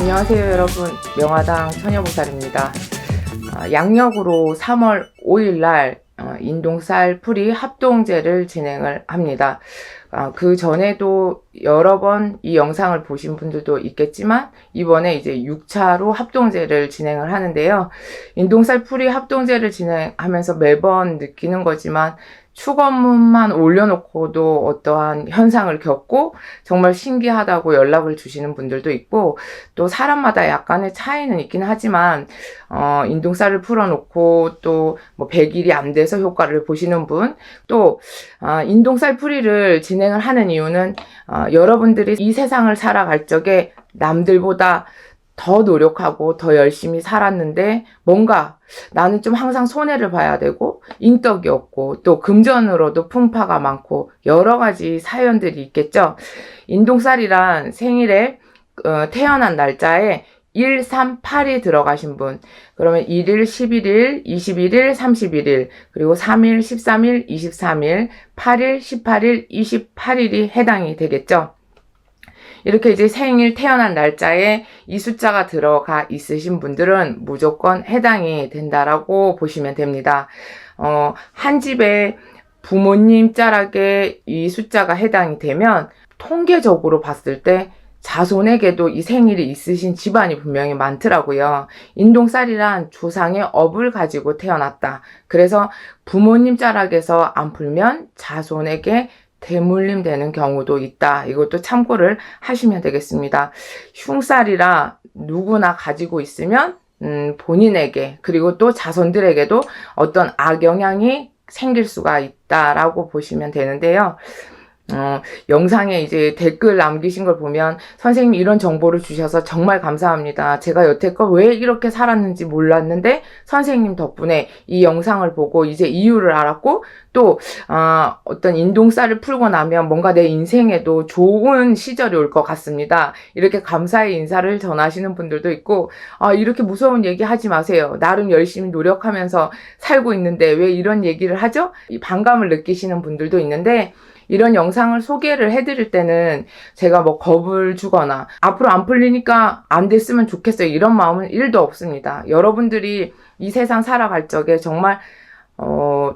안녕하세요 여러분, 명화당 처녀보살입니다. 양력으로 3월 5일날 인동살 풀이 합동제를 진행을 합니다. 그 전에도 여러 번 이 영상을 보신 분들도 있겠지만 이번에 이제 6차로 합동제를 진행을 하는데요. 인동살 풀이 합동제를 진행하면서 매번 느끼는 거지만 축원문만 올려놓고도 어떠한 현상을 겪고 정말 신기하다고 연락을 주시는 분들도 있고, 또 사람마다 약간의 차이는 있긴 하지만 인동살을 풀어놓고 또 뭐 100일이 안 돼서 효과를 보시는 분, 또 인동살 풀이를 진행을 하는 이유는 여러분들이 이 세상을 살아갈 적에 남들보다 더 노력하고 더 열심히 살았는데 뭔가 나는 좀 항상 손해를 봐야 되고 인덕이 없고 또 금전으로도 풍파가 많고 여러 가지 사연들이 있겠죠. 인동살이란 생일에 태어난 날짜에 1, 3, 8이 들어가신 분, 그러면 1일, 11일, 21일, 31일, 그리고 3일, 13일, 23일, 8일, 18일, 28일이 해당이 되겠죠. 이렇게 이제 생일 태어난 날짜에 이 숫자가 들어가 있으신 분들은 무조건 해당이 된다라고 보시면 됩니다. 한 집에 부모님 짤락에 이 숫자가 해당이 되면 통계적으로 봤을 때 자손에게도 이 생일이 있으신 집안이 분명히 많더라고요. 인동살이란 조상의 업을 가지고 태어났다. 그래서 부모님 짤락에서 안 풀면 자손에게 대물림 되는 경우도 있다. 이것도 참고를 하시면 되겠습니다. 흉살이라 누구나 가지고 있으면 본인에게 그리고 또 자손들에게도 어떤 악영향이 생길 수가 있다라고 보시면 되는데요. 영상에 이제 댓글 남기신 걸 보면 선생님 이런 정보를 주셔서 정말 감사합니다. 제가 여태껏 왜 이렇게 살았는지 몰랐는데 선생님 덕분에 이 영상을 보고 이제 이유를 알았고 또 어떤 인동살을 풀고 나면 뭔가 내 인생에도 좋은 시절이 올 것 같습니다. 이렇게 감사의 인사를 전하시는 분들도 있고 이렇게 무서운 얘기 하지 마세요. 나름 열심히 노력하면서 살고 있는데 왜 이런 얘기를 하죠? 이 반감을 느끼시는 분들도 있는데 이런 영상을 소개를 해드릴 때는 제가 뭐 겁을 주거나 앞으로 안 풀리니까 안 됐으면 좋겠어요 이런 마음은 1도 없습니다. 여러분들이 이 세상 살아갈 적에 정말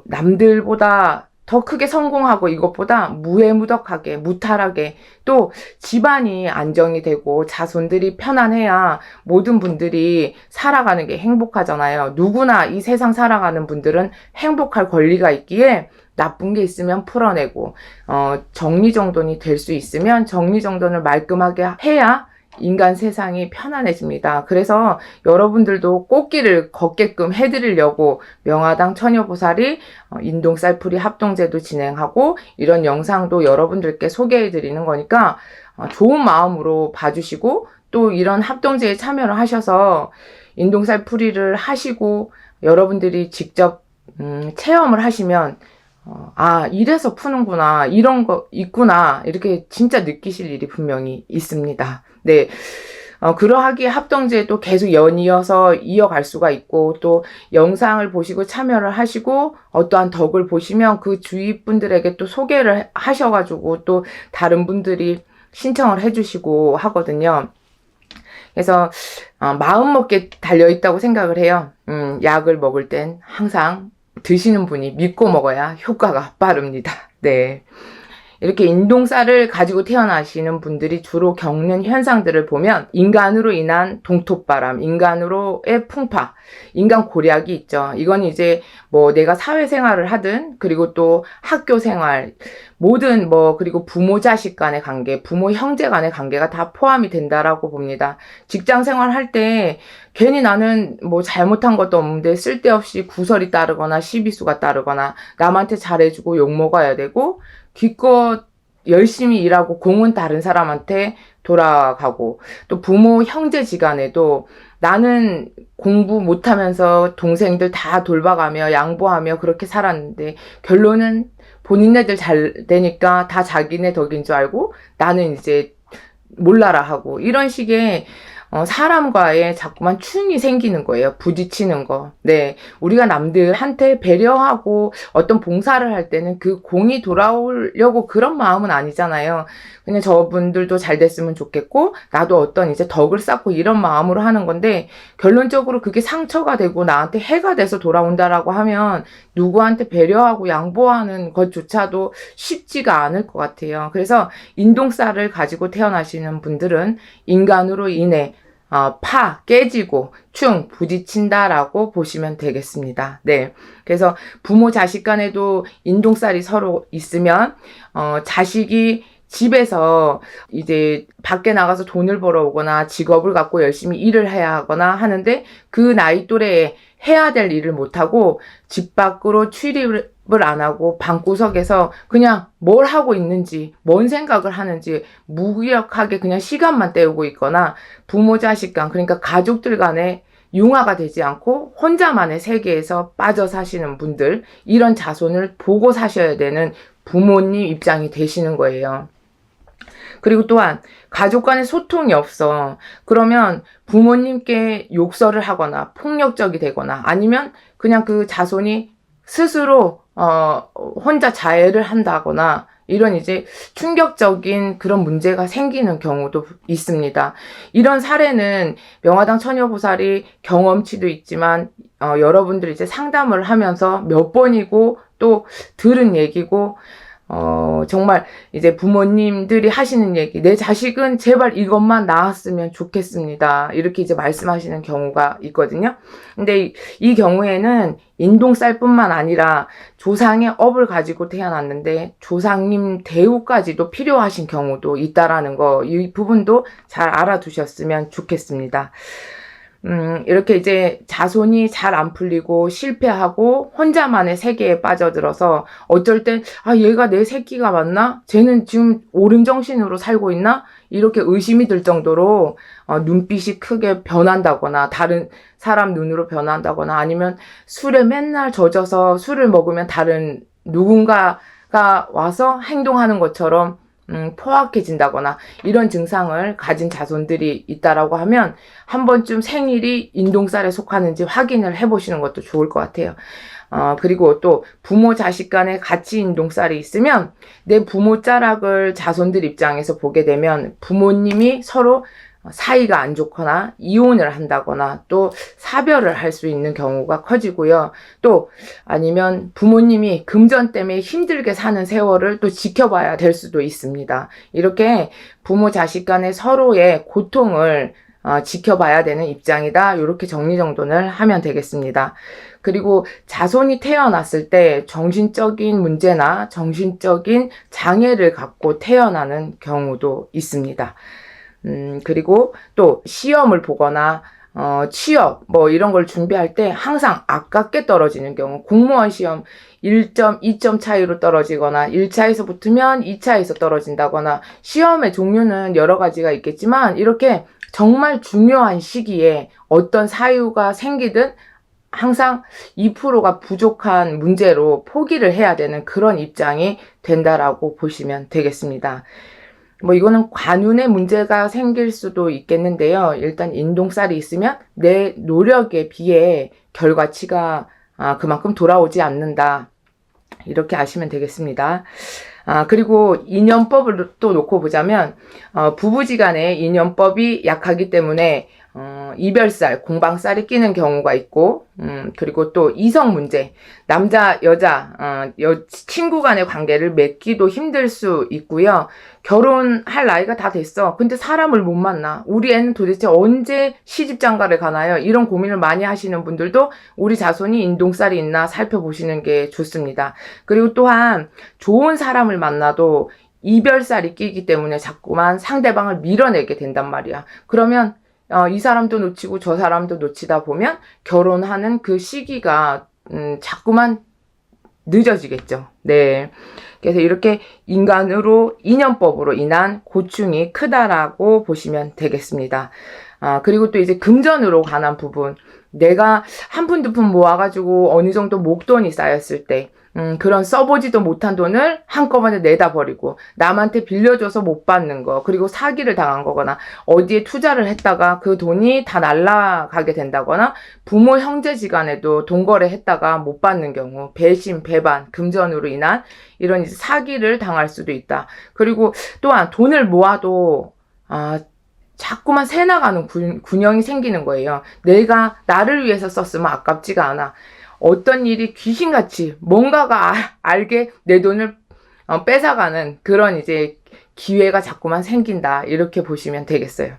남들보다 더 크게 성공하고 이것보다 무해무덕하게 무탈하게 또 집안이 안정이 되고 자손들이 편안해야 모든 분들이 살아가는 게 행복하잖아요. 누구나 이 세상 살아가는 분들은 행복할 권리가 있기에 나쁜 게 있으면 풀어내고 정리정돈이 될 수 있으면 정리정돈을 말끔하게 해야 인간 세상이 편안해집니다. 그래서 여러분들도 꽃길을 걷게끔 해드리려고 명화당 처녀보살이 인동살풀이 합동제도 진행하고 이런 영상도 여러분들께 소개해드리는 거니까 좋은 마음으로 봐주시고 또 이런 합동제에 참여를 하셔서 인동살풀이를 하시고 여러분들이 직접 체험을 하시면 이래서 푸는구나, 이런 거 있구나, 이렇게 진짜 느끼실 일이 분명히 있습니다. 네. 그러하기에 합동제도 계속 연이어서 이어갈 수가 있고, 또 영상을 보시고 참여를 하시고, 어떠한 덕을 보시면 그 주위 분들에게 또 소개를 하셔가지고, 또 다른 분들이 신청을 해주시고 하거든요. 그래서, 마음 먹게 달려있다고 생각을 해요. 약을 먹을 땐 항상 드시는 분이 믿고 먹어야 효과가 빠릅니다. 네. 이렇게 인동살을 가지고 태어나시는 분들이 주로 겪는 현상들을 보면 인간으로 인한 동토바람, 인간으로의 풍파, 인간 고략이 있죠. 이건 이제 뭐 내가 사회생활을 하든 그리고 또 학교생활, 모든 그리고 부모 자식 간의 관계, 부모 형제 간의 관계가 다 포함이 된다라고 봅니다. 직장생활 할 때 괜히 나는 뭐 잘못한 것도 없는데 쓸데없이 구설이 따르거나 시비수가 따르거나 남한테 잘해주고 욕먹어야 되고 기껏 열심히 일하고 공은 다른 사람한테 돌아가고 또 부모 형제지간에도 나는 공부 못하면서 동생들 다 돌봐가며 양보하며 그렇게 살았는데 결론은 본인네들 잘 되니까 다 자기네 덕인 줄 알고 나는 이제 몰라라 하고 이런 식의 사람과의 자꾸만 충이 생기는 거예요. 부딪히는 거. 네. 우리가 남들한테 배려하고 어떤 봉사를 할 때는 그 공이 돌아오려고 그런 마음은 아니잖아요. 그냥 저분들도 잘 됐으면 좋겠고, 나도 어떤 이제 덕을 쌓고 이런 마음으로 하는 건데, 결론적으로 그게 상처가 되고 나한테 해가 돼서 돌아온다라고 하면, 누구한테 배려하고 양보하는 것조차도 쉽지가 않을 것 같아요. 그래서 인동살을 가지고 태어나시는 분들은 인간으로 인해 깨지고 부딪힌다라고 보시면 되겠습니다. 네. 그래서 부모 자식 간에도 인동살이 서로 있으면, 자식이 집에서 이제 밖에 나가서 돈을 벌어오거나 직업을 갖고 열심히 일을 해야 하거나 하는데 그 나이 또래에 해야 될 일을 못하고 집 밖으로 출입을 안 하고 방구석에서 그냥 뭘 하고 있는지, 뭔 생각을 하는지 무기력하게 그냥 시간만 때우고 있거나 부모 자식 간, 그러니까 가족들 간에 융화가 되지 않고 혼자만의 세계에서 빠져 사시는 분들, 이런 자손을 보고 사셔야 되는 부모님 입장이 되시는 거예요. 그리고 또한 가족 간의 소통이 없어. 그러면 부모님께 욕설을 하거나 폭력적이 되거나 아니면 그냥 그 자손이 스스로 혼자 자해를 한다거나 이런 이제 충격적인 그런 문제가 생기는 경우도 있습니다. 이런 사례는 명화당 처녀보살이 경험치도 있지만 여러분들이 이제 상담을 하면서 몇 번이고 또 들은 얘기고 정말 이제 부모님들이 하시는 얘기, 내 자식은 제발 이것만 나았으면 좋겠습니다. 이렇게 이제 말씀하시는 경우가 있거든요. 근데 이 경우에는 인동쌀뿐만 아니라 조상의 업을 가지고 태어났는데 조상님 대우까지도 필요하신 경우도 있다라는 거, 이 부분도 잘 알아두셨으면 좋겠습니다. 이렇게 이제 자손이 잘 안 풀리고 실패하고 혼자만의 세계에 빠져들어서 어쩔 땐 얘가 내 새끼가 맞나? 쟤는 지금 옳은 정신으로 살고 있나? 이렇게 의심이 들 정도로 눈빛이 크게 변한다거나 다른 사람 눈으로 변한다거나 아니면 술에 맨날 젖어서 술을 먹으면 다른 누군가가 와서 행동하는 것처럼 포악해진다거나 이런 증상을 가진 자손들이 있다라고 하면 한 번쯤 생일이 인동살에 속하는지 확인을 해보시는 것도 좋을 것 같아요. 그리고 또 부모 자식 간에 같이 인동살이 있으면 내 부모 자락을 자손들 입장에서 보게 되면 부모님이 서로 사이가 안 좋거나 이혼을 한다거나 또 사별을 할 수 있는 경우가 커지고요. 또 아니면 부모님이 금전 때문에 힘들게 사는 세월을 또 지켜봐야 될 수도 있습니다. 이렇게 부모 자식 간의 서로의 고통을 지켜봐야 되는 입장이다. 이렇게 정리정돈을 하면 되겠습니다. 그리고 자손이 태어났을 때 정신적인 문제나 정신적인 장애를 갖고 태어나는 경우도 있습니다. 그리고 또 시험을 보거나 취업 이런 걸 준비할 때 항상 아깝게 떨어지는 경우, 공무원 시험 1점, 2점 차이로 떨어지거나 1차에서 붙으면 2차에서 떨어진다거나 시험의 종류는 여러 가지가 있겠지만 이렇게 정말 중요한 시기에 어떤 사유가 생기든 항상 2%가 부족한 문제로 포기를 해야 되는 그런 입장이 된다라고 보시면 되겠습니다. 이거는 관운에 문제가 생길 수도 있겠는데요. 일단 인동살이 있으면 내 노력에 비해 결과치가 그만큼 돌아오지 않는다. 이렇게 아시면 되겠습니다. 그리고 인연법을 또 놓고 보자면 부부지간에 인연법이 약하기 때문에 이별살, 공방살이 끼는 경우가 있고, 그리고 또 이성 문제, 남자, 여자, 친구 간의 관계를 맺기도 힘들 수 있고요. 결혼할 나이가 다 됐어. 근데 사람을 못 만나. 우리 애는 도대체 언제 시집장가를 가나요? 이런 고민을 많이 하시는 분들도 우리 자손이 인동살이 있나 살펴보시는 게 좋습니다. 그리고 또한 좋은 사람을 만나도 이별살이 끼기 때문에 자꾸만 상대방을 밀어내게 된단 말이야. 그러면 이 사람도 놓치고 저 사람도 놓치다 보면 결혼하는 그 시기가 자꾸만 늦어지겠죠. 네. 그래서 이렇게 인간으로 인연법으로 인한 고충이 크다라고 보시면 되겠습니다. 그리고 또 이제 금전으로 관한 부분, 내가 한 푼 두 푼 모아가지고 어느 정도 목돈이 쌓였을 때 그런 써보지도 못한 돈을 한꺼번에 내다 버리고 남한테 빌려줘서 못 받는 거, 그리고 사기를 당한 거거나 어디에 투자를 했다가 그 돈이 다 날아가게 된다거나 부모 형제지간에도 돈 거래했다가 못 받는 경우, 배신, 배반, 금전으로 인한 이런 이제 사기를 당할 수도 있다. 그리고 또한 돈을 모아도 자꾸만 새 나가는 군형이 생기는 거예요. 내가 나를 위해서 썼으면 아깝지가 않아. 어떤 일이 귀신같이 뭔가가 알게 내 돈을 뺏어가는 그런 이제 기회가 자꾸만 생긴다. 이렇게 보시면 되겠어요.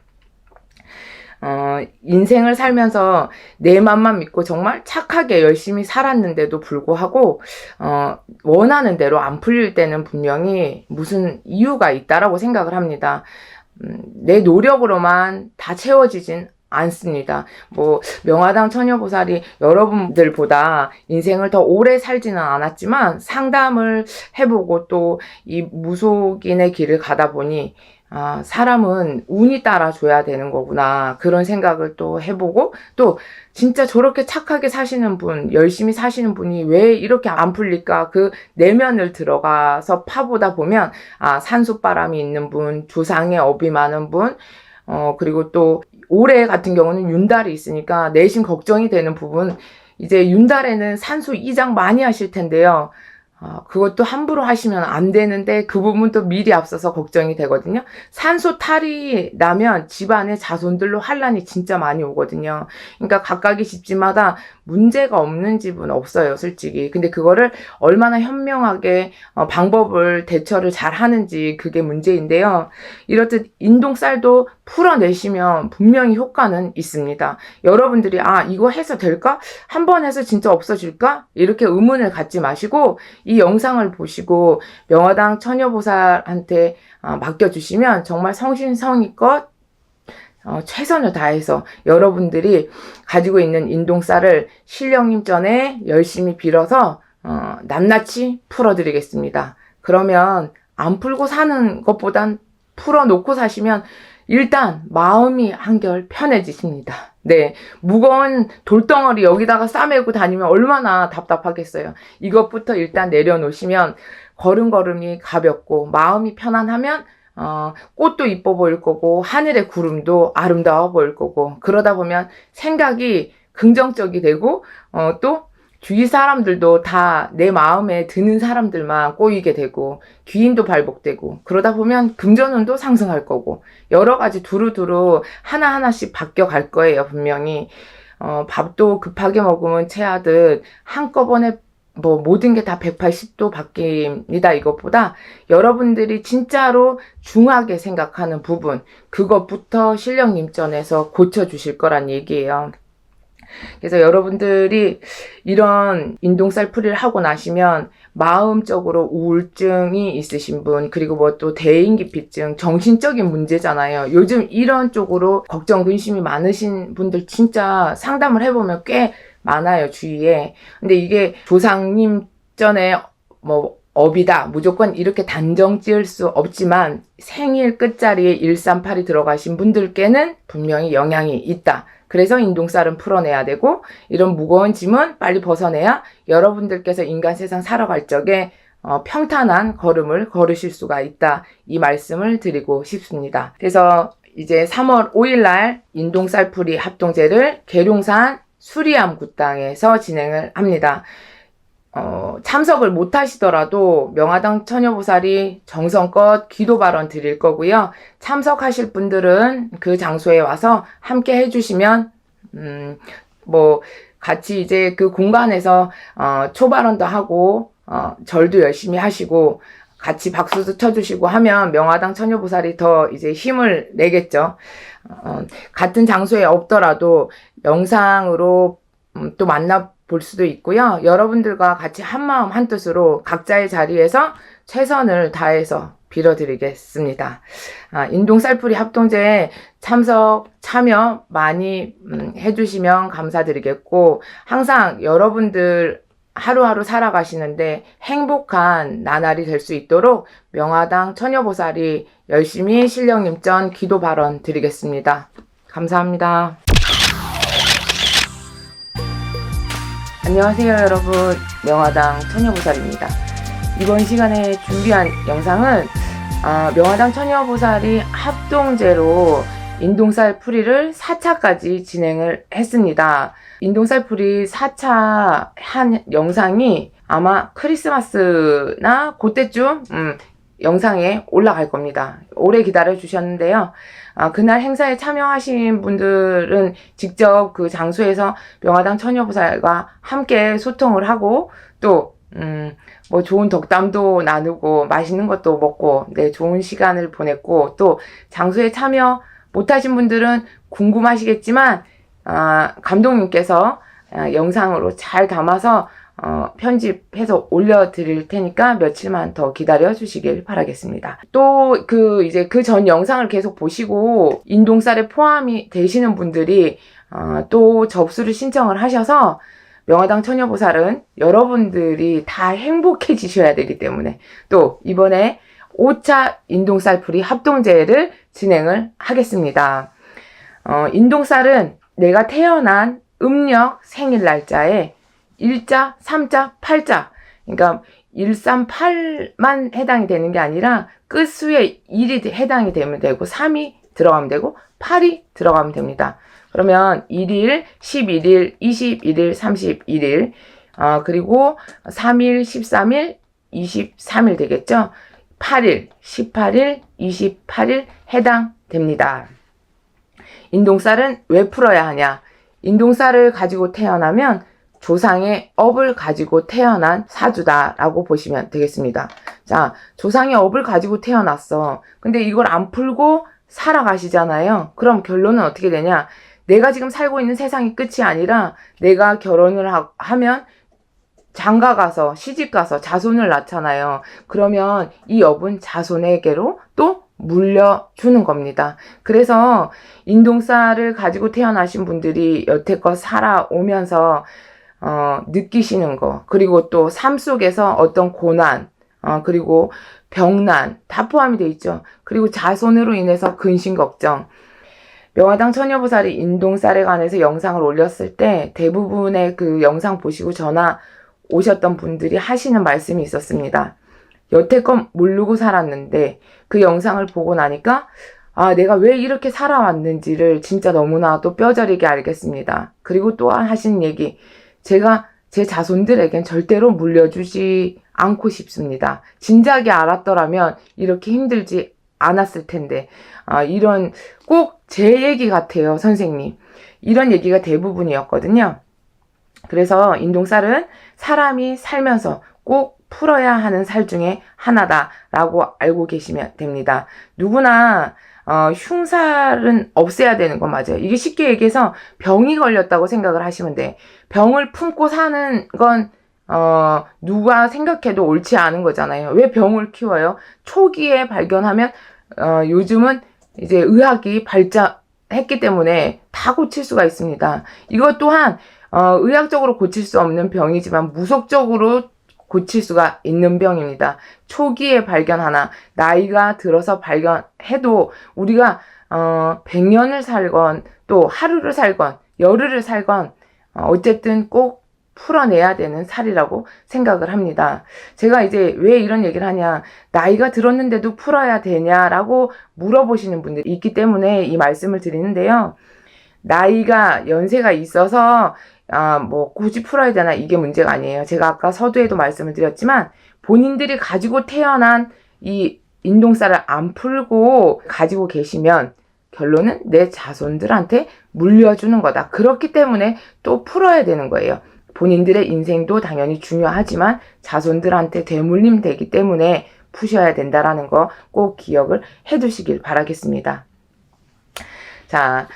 인생을 살면서 내 맘만 믿고 정말 착하게 열심히 살았는데도 불구하고 원하는 대로 안 풀릴 때는 분명히 무슨 이유가 있다라고 생각을 합니다. 내 노력으로만 다 채워지진 않습니다. 명화당 처녀보살이 여러분들보다 인생을 더 오래 살지는 않았지만 상담을 해보고 또 이 무속인의 길을 가다 보니 사람은 운이 따라줘야 되는 거구나. 그런 생각을 또 해보고, 또 진짜 저렇게 착하게 사시는 분, 열심히 사시는 분이 왜 이렇게 안 풀릴까? 그 내면을 들어가서 파보다 보면, 산소바람이 있는 분, 조상의 업이 많은 분, 그리고 또 올해 같은 경우는 윤달이 있으니까 내심 걱정이 되는 부분, 이제 윤달에는 산소 이장 많이 하실 텐데요. 그것도 함부로 하시면 안 되는데 그 부분도 미리 앞서서 걱정이 되거든요. 산소 탈이 나면 집안의 자손들로 환란이 진짜 많이 오거든요. 그러니까 각각의 집집마다 문제가 없는 집은 없어요, 솔직히. 근데 그거를 얼마나 현명하게 방법을 대처를 잘 하는지 그게 문제인데요. 이렇듯 인동쌀도 풀어내시면 분명히 효과는 있습니다. 여러분들이 이거 해서 될까? 한번 해서 진짜 없어질까? 이렇게 의문을 갖지 마시고 이 영상을 보시고 명화당 처녀보살한테 맡겨주시면 정말 성심성의껏 최선을 다해서 여러분들이 가지고 있는 인동쌀을 신령님 전에 열심히 빌어서 낱낱이 풀어드리겠습니다. 그러면 안 풀고 사는 것보단 풀어놓고 사시면 일단 마음이 한결 편해지십니다. 네, 무거운 돌덩어리 여기다가 싸매고 다니면 얼마나 답답하겠어요. 이것부터 일단 내려놓으시면 걸음걸음이 가볍고 마음이 편안하면 꽃도 이뻐 보일 거고 하늘의 구름도 아름다워 보일 거고, 그러다 보면 생각이 긍정적이 되고 또 주위 사람들도 다 내 마음에 드는 사람들만 꼬이게 되고 귀인도 발복되고, 그러다 보면 금전운도 상승할 거고 여러 가지 두루두루 하나하나씩 바뀌어 갈 거예요. 분명히 밥도 급하게 먹으면 체하듯 한꺼번에 모든 게 다 180도 바뀝니다. 이것보다 여러분들이 진짜로 중하게 생각하는 부분, 그것부터 신령님전에서 고쳐주실 거란 얘기예요. 그래서 여러분들이 이런 인동쌀 풀이를 하고 나시면 마음적으로 우울증이 있으신 분, 그리고 또 대인기피증, 정신적인 문제잖아요. 요즘 이런 쪽으로 걱정, 근심이 많으신 분들 진짜 상담을 해보면 꽤 많아요, 주위에. 근데 이게 조상님 전에 업이다, 무조건 이렇게 단정 지을 수 없지만 생일 끝자리에 138이 들어가신 분들께는 분명히 영향이 있다. 그래서 인동쌀은 풀어내야 되고 이런 무거운 짐은 빨리 벗어내야 여러분들께서 인간 세상 살아갈 적에 평탄한 걸음을 걸으실 수가 있다. 이 말씀을 드리고 싶습니다. 그래서 이제 3월 5일 날 인동쌀풀이 합동제를 계룡산 수리암 굿당에서 진행을 합니다. 참석을 못 하시더라도 명화당 처녀보살이 정성껏 기도 발언 드릴 거고요. 참석하실 분들은 그 장소에 와서 함께 해주시면, 같이 이제 그 공간에서, 초발언도 하고, 절도 열심히 하시고, 같이 박수도 쳐주시고 하면 명화당 처녀보살이 더 이제 힘을 내겠죠. 같은 장소에 없더라도 영상으로 또 만나볼 수도 있고요. 여러분들과 같이 한마음 한뜻으로 각자의 자리에서 최선을 다해서 빌어드리겠습니다. 인동쌀풀이 합동제에 참여 많이 해주시면 감사드리겠고, 항상 여러분들 하루하루 살아가시는데 행복한 나날이 될 수 있도록 명화당 처녀보살이 열심히 신령님전 기도 발언 드리겠습니다. 감사합니다. 안녕하세요 여러분, 명화당 처녀보살입니다. 이번 시간에 준비한 영상은 명화당 처녀보살이 합동제로 인동살 풀이를 4차까지 진행을 했습니다. 인동살 풀이 4차 한 영상이 아마 크리스마스나 그때쯤 영상에 올라갈 겁니다. 오래 기다려 주셨는데요. 그날 행사에 참여하신 분들은 직접 그 장소에서 명화당 처녀보살과 함께 소통을 하고 또 뭐 좋은 덕담도 나누고 맛있는 것도 먹고 좋은 시간을 보냈고, 또 장소에 참여 못하신 분들은 궁금하시겠지만 감독님께서 영상으로 잘 담아서 편집해서 올려드릴 테니까 며칠만 더 기다려 주시길 바라겠습니다. 또 그 전 영상을 계속 보시고 인동살에 포함이 되시는 분들이 또 접수를 신청을 하셔서 명화당 처녀보살은 여러분들이 다 행복해지셔야 되기 때문에 또 이번에 5차 인동살풀이 합동제를 진행을 하겠습니다. 인동살은 내가 태어난 음력 생일 날짜에 1자, 3자, 8자, 그러니까 138만 해당이 되는 게 아니라 끝수에 1이 해당이 되면 되고 3이 들어가면 되고 8이 들어가면 됩니다. 그러면 1일, 11일, 21일, 31일, 그리고 3일, 13일, 23일 되겠죠? 8일, 18일, 28일 해당됩니다. 인동살은 왜 풀어야 하냐? 인동살을 가지고 태어나면 조상의 업을 가지고 태어난 사주다라고 보시면 되겠습니다. 자, 조상의 업을 가지고 태어났어. 근데 이걸 안 풀고 살아가시잖아요. 그럼 결론은 어떻게 되냐? 내가 지금 살고 있는 세상이 끝이 아니라 내가 결혼을 하면 장가가서 시집가서 자손을 낳잖아요. 그러면 이 업은 자손에게로 또 물려주는 겁니다. 그래서 인동살을 가지고 태어나신 분들이 여태껏 살아오면서 느끼시는 거, 그리고 또 삶 속에서 어떤 고난, 그리고 병난 다 포함이 돼 있죠. 그리고 자손으로 인해서 근심 걱정. 명화당 처녀보살이 인동살에 관해서 영상을 올렸을 때 대부분의 그 영상 보시고 전화 오셨던 분들이 하시는 말씀이 있었습니다. 여태껏 모르고 살았는데 그 영상을 보고 나니까 내가 왜 이렇게 살아왔는지를 진짜 너무나도 뼈저리게 알겠습니다. 그리고 또한 하신 얘기, 제가 제 자손들에겐 절대로 물려주지 않고 싶습니다. 진작에 알았더라면 이렇게 힘들지 않았을 텐데, 이런 꼭 제 얘기 같아요, 선생님. 이런 얘기가 대부분이었거든요. 그래서 인동살은 사람이 살면서 꼭 풀어야 하는 살 중에 하나다라고 알고 계시면 됩니다. 누구나 흉살은 없애야 되는 건 맞아요. 이게 쉽게 얘기해서 병이 걸렸다고 생각을 하시면 돼. 병을 품고 사는 건 누가 생각해도 옳지 않은 거잖아요. 왜 병을 키워요? 초기에 발견하면 요즘은 이제 의학이 발전했기 때문에 다 고칠 수가 있습니다. 이것 또한 의학적으로 고칠 수 없는 병이지만 무속적으로 고칠 수가 있는 병입니다. 초기에 발견하나 나이가 들어서 발견해도 우리가 100년을 살건 또 하루를 살건 열흘을 살건 어쨌든 꼭 풀어내야 되는 살이라고 생각을 합니다. 제가 이제 왜 이런 얘기를 하냐, 나이가 들었는데도 풀어야 되냐라고 물어보시는 분들이 있기 때문에 이 말씀을 드리는데요. 나이가 연세가 있어서 뭐 굳이 풀어야 되나, 이게 문제가 아니에요. 제가 아까 서두에도 말씀을 드렸지만 본인들이 가지고 태어난 이 인동살을 안 풀고 가지고 계시면 결론은 내 자손들한테 물려주는 거다. 그렇기 때문에 또 풀어야 되는 거예요. 본인들의 인생도 당연히 중요하지만 자손들한테 되물림 되기 때문에 푸셔야 된다라는 거 꼭 기억을 해 두시길 바라겠습니다. 자,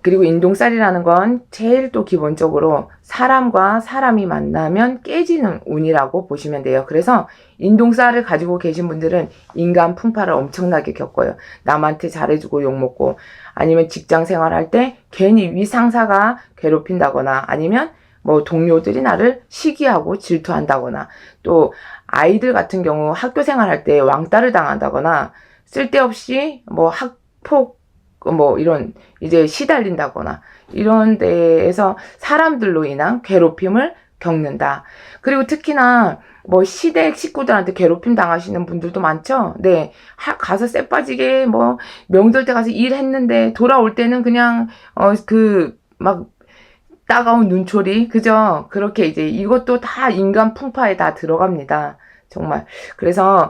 그리고 인동살이라는 건 제일 또 기본적으로 사람과 사람이 만나면 깨지는 운이라고 보시면 돼요. 그래서 인동살을 가지고 계신 분들은 인간 풍파를 엄청나게 겪어요. 남한테 잘해주고 욕먹고, 아니면 직장 생활할 때 괜히 위상사가 괴롭힌다거나, 아니면 뭐 동료들이 나를 시기하고 질투한다거나, 또 아이들 같은 경우 학교 생활할 때 왕따를 당한다거나, 쓸데없이 뭐 학폭 뭐 이런 이제 시달린다거나, 이런 데에서 사람들로 인한 괴롭힘을 겪는다. 그리고 특히나 뭐 시댁 식구들한테 괴롭힘 당하시는 분들도 많죠. 네. 가서 쎄 빠지게 뭐 명절 때 가서 일했는데 돌아올 때는 그냥 막 따가운 눈초리, 그죠? 그렇게 이제 이것도 다 인간 풍파에 다 들어갑니다. 정말. 그래서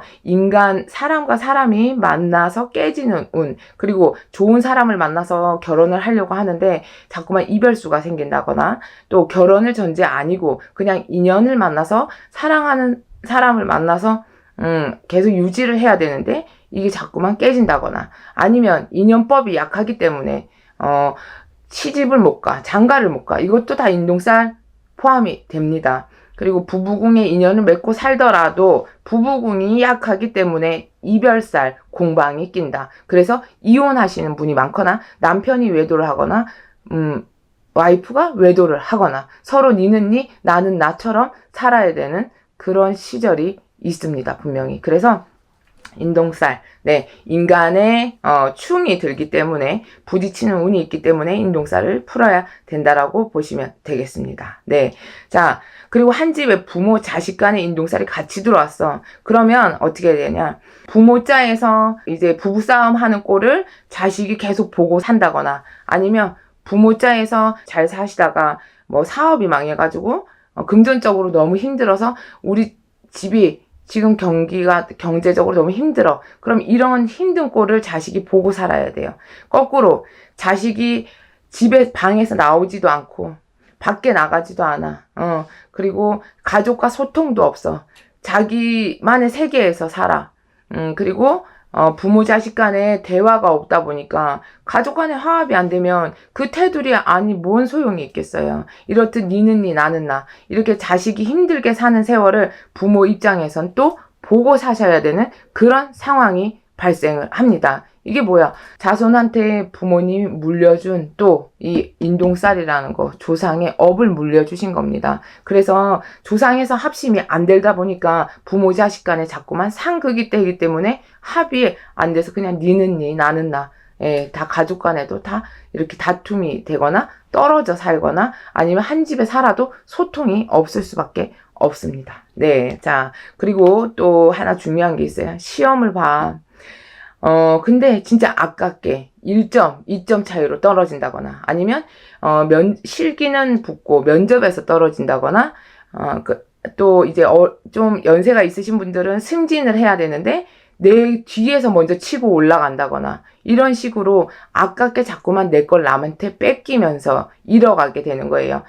사람과 사람이 만나서 깨지는 운, 그리고 좋은 사람을 만나서 결혼을 하려고 하는데 자꾸만 이별수가 생긴다거나, 또 결혼을 전제 아니고 그냥 인연을 만나서 사랑하는 사람을 만나서 계속 유지를 해야 되는데 이게 자꾸만 깨진다거나, 아니면 인연법이 약하기 때문에 시집을 못 가, 장가를 못 가. 이것도 다 인동살 포함이 됩니다. 그리고 부부궁의 인연을 맺고 살더라도 부부궁이 약하기 때문에 이별살, 공방이 낀다. 그래서 이혼하시는 분이 많거나, 남편이 외도를 하거나, 와이프가 외도를 하거나, 서로 니는 니, 나는 나처럼 살아야 되는 그런 시절이 있습니다. 분명히. 그래서 인동살, 네, 인간의 충이 들기 때문에, 부딪히는 운이 있기 때문에 인동살을 풀어야 된다라고 보시면 되겠습니다. 네, 자, 그리고 한 집에 부모, 자식 간의 인동살이 같이 들어왔어. 그러면 어떻게 되냐? 부모자에서 이제 부부싸움 하는 꼴을 자식이 계속 보고 산다거나, 아니면 부모자에서 잘 사시다가 뭐 사업이 망해가지고 금전적으로 너무 힘들어서 우리 집이 지금 경제적으로 너무 힘들어. 그럼 이런 힘든 꼴을 자식이 보고 살아야 돼요. 거꾸로 자식이 방에서 나오지도 않고 밖에 나가지도 않아. 그리고 가족과 소통도 없어. 자기만의 세계에서 살아. 그리고 부모 자식 간에 대화가 없다 보니까 가족 간에 화합이 안 되면 그 테두리 안이 뭔 소용이 있겠어요. 이렇듯 니는 니 나는 나, 이렇게 자식이 힘들게 사는 세월을 부모 입장에선 또 보고 사셔야 되는 그런 상황이 발생을 합니다. 이게 뭐야? 자손한테 부모님이 물려준 또 이 인동살이라는 거, 조상의 업을 물려주신 겁니다. 그래서 조상에서 합심이 안 되다 보니까 부모 자식 간에 자꾸만 상극이 되기 때문에 합이 안 돼서 그냥 니는 니 나는 나, 다 가족 간에도 다 이렇게 다툼이 되거나 떨어져 살거나, 아니면 한 집에 살아도 소통이 없을 수밖에 없습니다. 네, 자, 그리고 또 하나 중요한 게 있어요. 시험을 봐. 근데 진짜 아깝게 1점, 2점 차이로 떨어진다거나, 아니면, 실기는 붙고 면접에서 떨어진다거나, 또 이제, 좀 연세가 있으신 분들은 승진을 해야 되는데, 내 뒤에서 먼저 치고 올라간다거나, 이런 식으로 아깝게 자꾸만 내 걸 남한테 뺏기면서 잃어가게 되는 거예요.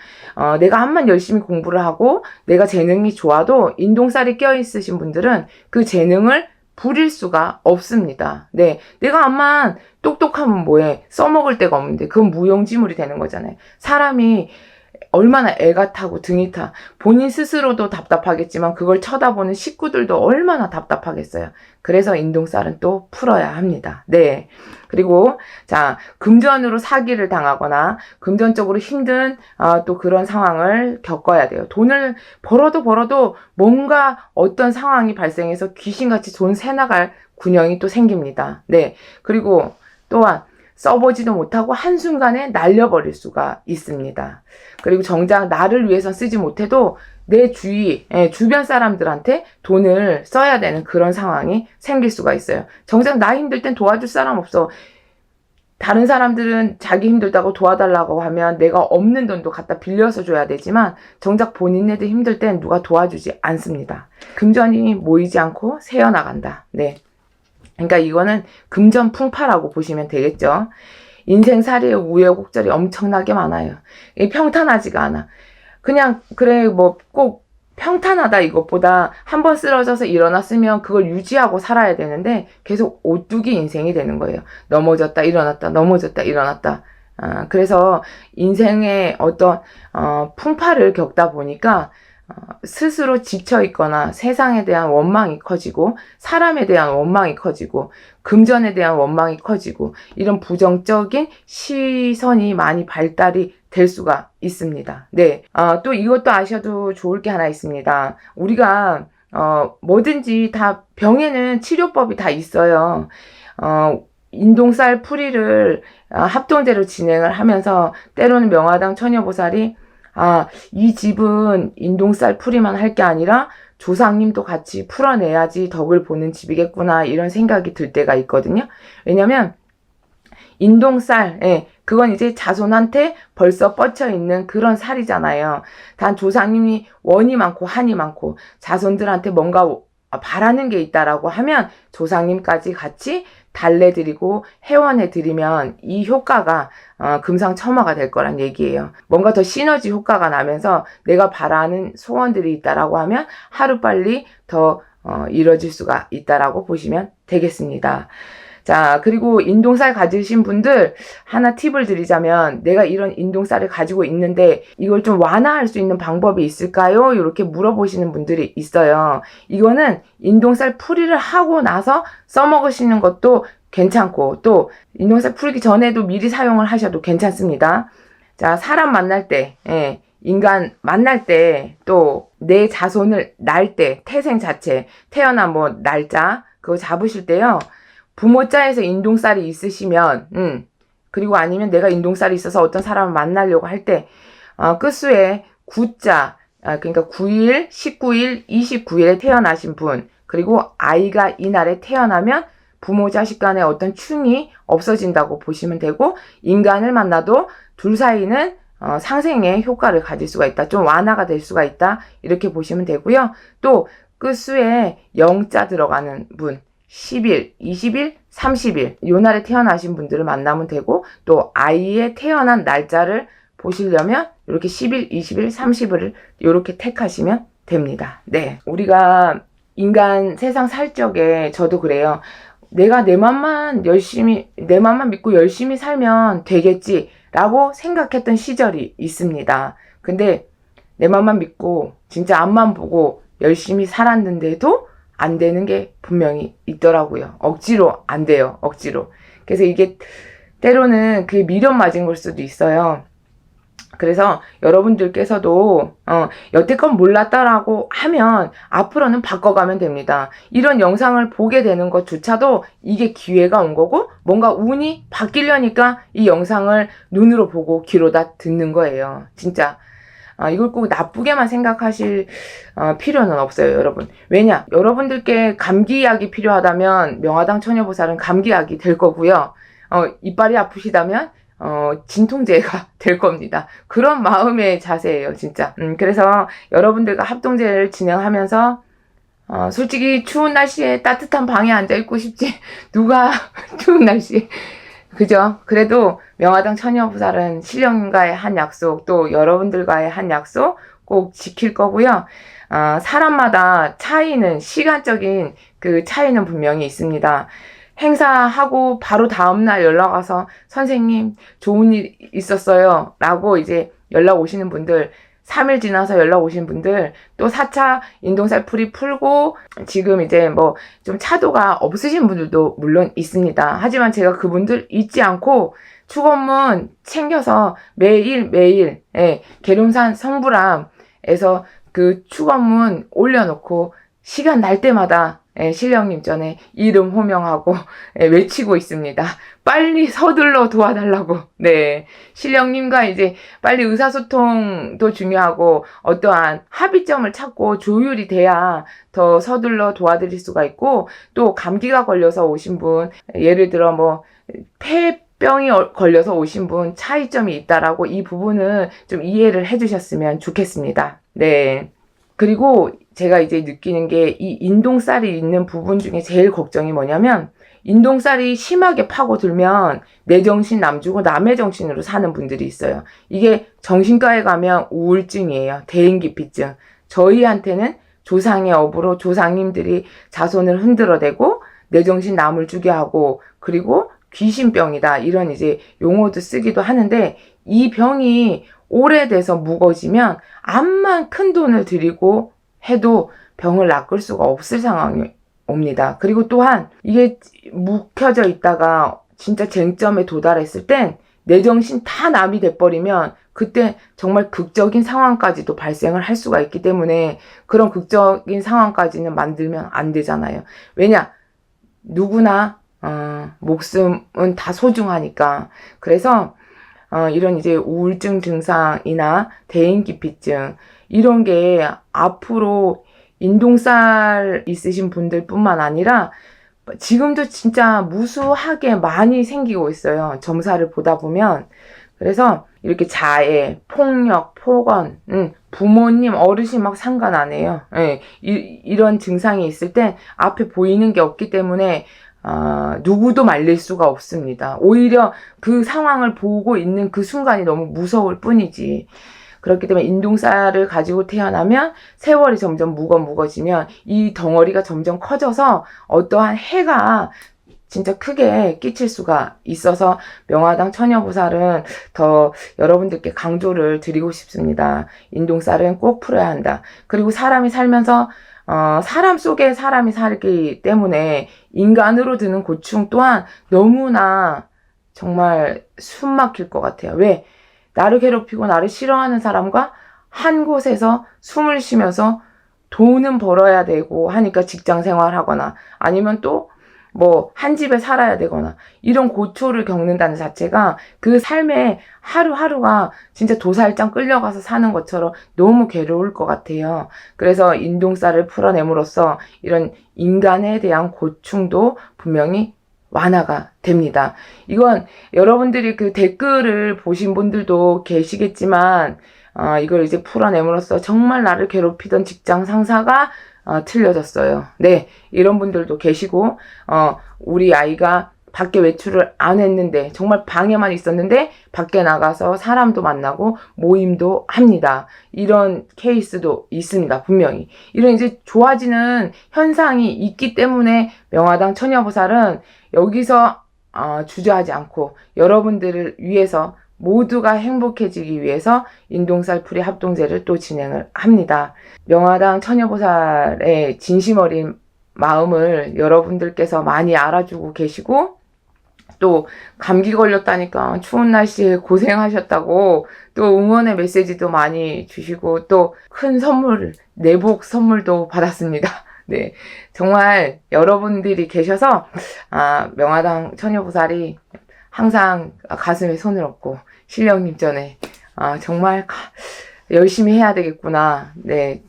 내가 한번 열심히 공부를 하고, 내가 재능이 좋아도 인동살이 껴있으신 분들은 그 재능을 부릴 수가 없습니다. 네. 내가 암만 똑똑하면 뭐해. 써먹을 데가 없는데 그건 무용지물이 되는 거잖아요. 사람이 얼마나 애가 타고 등이 타. 본인 스스로도 답답하겠지만 그걸 쳐다보는 식구들도 얼마나 답답하겠어요. 그래서 인동살은 또 풀어야 합니다. 네. 그리고 자, 금전으로 사기를 당하거나 금전적으로 힘든 또 그런 상황을 겪어야 돼요. 돈을 벌어도 뭔가 어떤 상황이 발생해서 귀신같이 돈 새나갈 군형이 또 생깁니다. 네. 그리고 또한 써보지도 못하고 한순간에 날려버릴 수가 있습니다. 그리고 정작 나를 위해서 쓰지 못해도 내 주변 사람들한테 돈을 써야 되는 그런 상황이 생길 수가 있어요. 정작 나 힘들 땐 도와줄 사람 없어. 다른 사람들은 자기 힘들다고 도와달라고 하면 내가 없는 돈도 갖다 빌려서 줘야 되지만 정작 본인네들 힘들 땐 누가 도와주지 않습니다. 금전이 모이지 않고 새어나간다. 네. 그러니까 이거는 금전풍파라고 보시면 되겠죠. 인생살이의 우여곡절이 엄청나게 많아요. 평탄하지가 않아. 그냥 그래 뭐 꼭 평탄하다 이것보다 한번 쓰러져서 일어났으면 그걸 유지하고 살아야 되는데 계속 오뚜기 인생이 되는 거예요. 넘어졌다 일어났다 넘어졌다 일어났다. 그래서 인생의 어떤 풍파를 겪다 보니까 스스로 지쳐있거나 세상에 대한 원망이 커지고 사람에 대한 원망이 커지고 금전에 대한 원망이 커지고 이런 부정적인 시선이 많이 발달이 될 수가 있습니다. 네. 또 이것도 아셔도 좋을 게 하나 있습니다. 우리가 뭐든지 다 병에는 치료법이 다 있어요. 인동살 풀이를 합동제로 진행을 하면서 때로는 명화당 처녀보살이 이 집은 인동쌀 풀이만 할 게 아니라 조상님도 같이 풀어내야지 덕을 보는 집이겠구나, 이런 생각이 들 때가 있거든요. 왜냐면 인동쌀, 그건 이제 자손한테 벌써 뻗쳐 있는 그런 쌀이잖아요. 단 조상님이 원이 많고 한이 많고 자손들한테 뭔가 바라는 게 있다라고 하면 조상님까지 같이 달래드리고 회원해드리면 이 효과가 금상첨화가 될 거란 얘기예요. 뭔가 더 시너지 효과가 나면서 내가 바라는 소원들이 있다라고 하면 하루빨리 더 이뤄질 수가 있다라고 보시면 되겠습니다. 자, 그리고 인동쌀 가지신 분들 하나 팁을 드리자면, 내가 이런 인동쌀을 가지고 있는데 이걸 좀 완화할 수 있는 방법이 있을까요? 이렇게 물어보시는 분들이 있어요. 이거는 인동쌀 풀이를 하고 나서 써먹으시는 것도 괜찮고, 또 인동쌀 풀기 전에도 미리 사용을 하셔도 괜찮습니다. 자, 사람 만날 때, 인간 만날 때, 또 내 자손을 날 때, 태생 자체, 태어난 뭐 날짜 그거 잡으실 때요, 부모자에서 인동쌀이 있으시면, 그리고 아니면 내가 인동쌀이 있어서 어떤 사람을 만나려고 할 때, 끝수에 9자, 그러니까 9일, 19일, 29일에 태어나신 분, 그리고 아이가 이날에 태어나면 부모 자식 간의 어떤 충이 없어진다고 보시면 되고, 인간을 만나도 둘 사이는 상생의 효과를 가질 수가 있다. 좀 완화가 될 수가 있다. 이렇게 보시면 되고요. 또 끝수에 0자 들어가는 분, 10일, 20일, 30일 요 날에 태어나신 분들을 만나면 되고, 또 아이의 태어난 날짜를 보시려면 이렇게 10일, 20일, 30일을 이렇게 택하시면 됩니다. 네, 우리가 인간 세상 살 적에 저도 그래요. 내가 내 맘만 믿고 열심히 살면 되겠지 라고 생각했던 시절이 있습니다. 근데 내 맘만 믿고 진짜 앞만 보고 열심히 살았는데도 안 되는 게 분명히 있더라고요. 억지로 안 돼요. 억지로. 그래서 이게 때로는 그게 미련 맞은 걸 수도 있어요. 그래서 여러분들께서도 여태껏 몰랐다라고 하면 앞으로는 바꿔가면 됩니다. 이런 영상을 보게 되는 것조차도 이게 기회가 온 거고, 뭔가 운이 바뀌려니까 이 영상을 눈으로 보고 귀로 다 듣는 거예요. 진짜. 이걸 꼭 나쁘게만 생각하실 필요는 없어요, 여러분. 왜냐? 여러분들께 감기약이 필요하다면 명화당 처녀보살은 감기약이 될 거고요. 이빨이 아프시다면 진통제가 될 겁니다. 그런 마음의 자세예요, 진짜. 그래서 여러분들과 합동제를 진행하면서 솔직히 추운 날씨에 따뜻한 방에 앉아있고 싶지. 누가 추운 날씨에. 그죠? 그래도 명화당 처녀보살은 신령님과의 한 약속, 또 여러분들과의 한 약속 꼭 지킬 거고요. 사람마다 시간적인 그 차이는 분명히 있습니다. 행사하고 바로 다음날 연락 와서 선생님 좋은 일 있었어요 라고 이제 연락 오시는 분들, 3일 지나서 연락 오신 분들, 또 4차 인동살 풀이 풀고 지금 이제 뭐 좀 차도가 없으신 분들도 물론 있습니다. 하지만 제가 그분들 잊지 않고 축원문 챙겨서 매일 계룡산 성불암에서 그 축원문 올려놓고 시간 날 때마다 신령님 전에 이름 호명하고 외치고 있습니다. 빨리 서둘러 도와달라고. 네, 신령님과 이제 빨리 의사소통도 중요하고 어떠한 합의점을 찾고 조율이 돼야 더 서둘러 도와드릴 수가 있고, 또 감기가 걸려서 오신 분, 예를 들어 뭐 폐병이 걸려서 오신 분 차이점이 있다라고 이 부분은 좀 이해를 해주셨으면 좋겠습니다. 네. 그리고 제가 이제 느끼는 게 이 인동살이 있는 부분 중에 제일 걱정이 뭐냐면, 인동살이 심하게 파고들면 내 정신 남주고 남의 정신으로 사는 분들이 있어요. 이게 정신과에 가면 우울증이에요. 대인기피증. 저희한테는 조상의 업으로 조상님들이 자손을 흔들어대고 내 정신 남을 주게 하고, 그리고 귀신병이다, 이런 이제 용어도 쓰기도 하는데, 이 병이 오래돼서 무거워지면 암만 큰 돈을 들이고 해도 병을 낚을 수가 없을 상황이 옵니다. 그리고 또한 이게 묵혀져 있다가 진짜 쟁점에 도달했을 땐 내 정신 다 남이 돼버리면 그때 정말 극적인 상황까지도 발생을 할 수가 있기 때문에, 그런 극적인 상황까지는 만들면 안 되잖아요. 왜냐? 누구나 목숨은 다 소중하니까. 그래서 이런 이제 우울증 증상이나 대인기피증 이런 게 앞으로 인동살 있으신 분들뿐만 아니라 지금도 진짜 무수하게 많이 생기고 있어요. 점사를 보다 보면. 그래서 이렇게 자해, 폭력, 폭언, 부모님, 어르신 막 상관 안 해요. 예, 이런 증상이 있을 땐 앞에 보이는 게 없기 때문에 누구도 말릴 수가 없습니다. 오히려 그 상황을 보고 있는 그 순간이 너무 무서울 뿐이지. 그렇기 때문에 인동살을 가지고 태어나면 세월이 점점 무거워지면 이 덩어리가 점점 커져서 어떠한 해가 진짜 크게 끼칠 수가 있어서 명화당 처녀보살은 더 여러분들께 강조를 드리고 싶습니다. 인동살은 꼭 풀어야 한다. 그리고 사람이 살면서 사람 속에 사람이 살기 때문에 인간으로 드는 고충 또한 너무나 정말 숨 막힐 것 같아요. 왜? 나를 괴롭히고 나를 싫어하는 사람과 한 곳에서 숨을 쉬면서 돈은 벌어야 되고 하니까 직장 생활하거나 아니면 또 뭐 한 집에 살아야 되거나 이런 고초를 겪는다는 자체가 그 삶의 하루하루가 진짜 도살장 끌려가서 사는 것처럼 너무 괴로울 것 같아요. 그래서 인동살을 풀어냄으로써 이런 인간에 대한 고충도 분명히 완화가 됩니다. 이건 여러분들이 그 댓글을 보신 분들도 계시겠지만 이걸 이제 풀어냄으로써 정말 나를 괴롭히던 직장 상사가 틀려졌어요. 네, 이런 분들도 계시고 우리 아이가 밖에 외출을 안 했는데 정말 방에만 있었는데 밖에 나가서 사람도 만나고 모임도 합니다. 이런 케이스도 있습니다. 분명히. 이런 이제 좋아지는 현상이 있기 때문에 명화당 처녀보살은 여기서 주저하지 않고 여러분들을 위해서 모두가 행복해지기 위해서 인동살풀이 합동제를 또 진행을 합니다. 명화당 처녀보살의 진심 어린 마음을 여러분들께서 많이 알아주고 계시고 또 감기 걸렸다니까 추운 날씨에 고생하셨다고 또 응원의 메시지도 많이 주시고 또 큰 선물, 내복 선물도 받았습니다. 네, 정말 여러분들이 계셔서 명화당 처녀보살이 항상 가슴에 손을 얹고 신령님 전에 정말 열심히 해야 되겠구나. 네,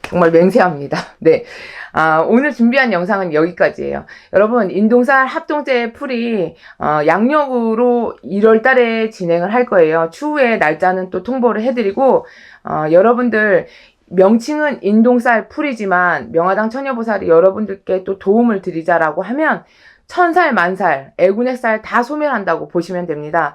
정말 맹세합니다. 네, 오늘 준비한 영상은 여기까지예요. 여러분, 인동살 합동제 풀이 양력으로 1월 달에 진행을 할 거예요. 추후에 날짜는 또 통보를 해드리고 여러분들 명칭은 인동살 풀이지만 명화당 처녀보살이 여러분들께 또 도움을 드리자라고 하면 천살, 만살, 애군의 살 다 소멸한다고 보시면 됩니다.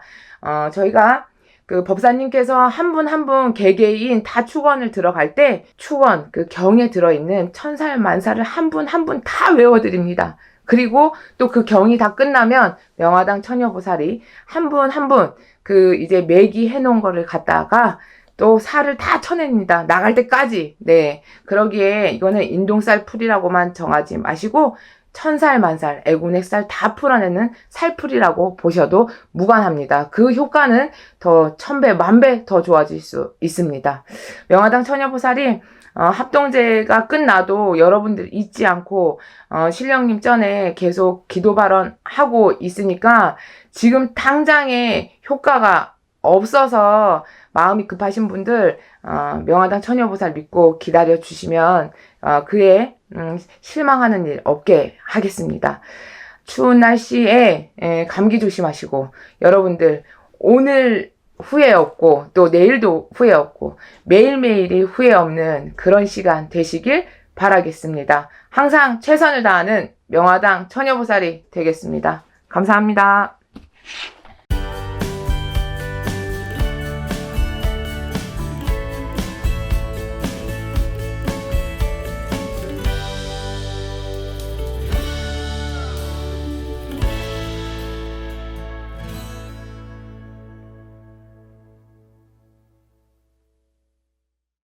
저희가 그 법사님께서 한 분 한 분 개개인 다 축원을 들어갈 때 축원 그 경에 들어있는 천살, 만살을 한 분 한 분 다 외워드립니다. 그리고 또 그 경이 다 끝나면 명화당 처녀보살이 한 분 한 분 그 이제 매기 해놓은 거를 갖다가 또 살을 다 쳐냅니다. 나갈 때까지. 네. 그러기에 이거는 인동살 풀이라고만 정하지 마시고 천살, 만살, 애군의 살 다 풀어내는 살풀이라고 보셔도 무관합니다. 그 효과는 더 1000배, 10,000배 더 좋아질 수 있습니다. 명화당 처녀보살이 합동제가 끝나도 여러분들 잊지 않고 신령님 전에 계속 기도 발언하고 있으니까 지금 당장에 효과가 없어서 마음이 급하신 분들 명화당 처녀보살 믿고 기다려 주시면 그에 실망하는 일 없게 하겠습니다. 추운 날씨에 감기 조심하시고 여러분들 오늘 후회 없고 또 내일도 후회 없고 매일매일이 후회 없는 그런 시간 되시길 바라겠습니다. 항상 최선을 다하는 명화당 처녀보살이 되겠습니다. 감사합니다.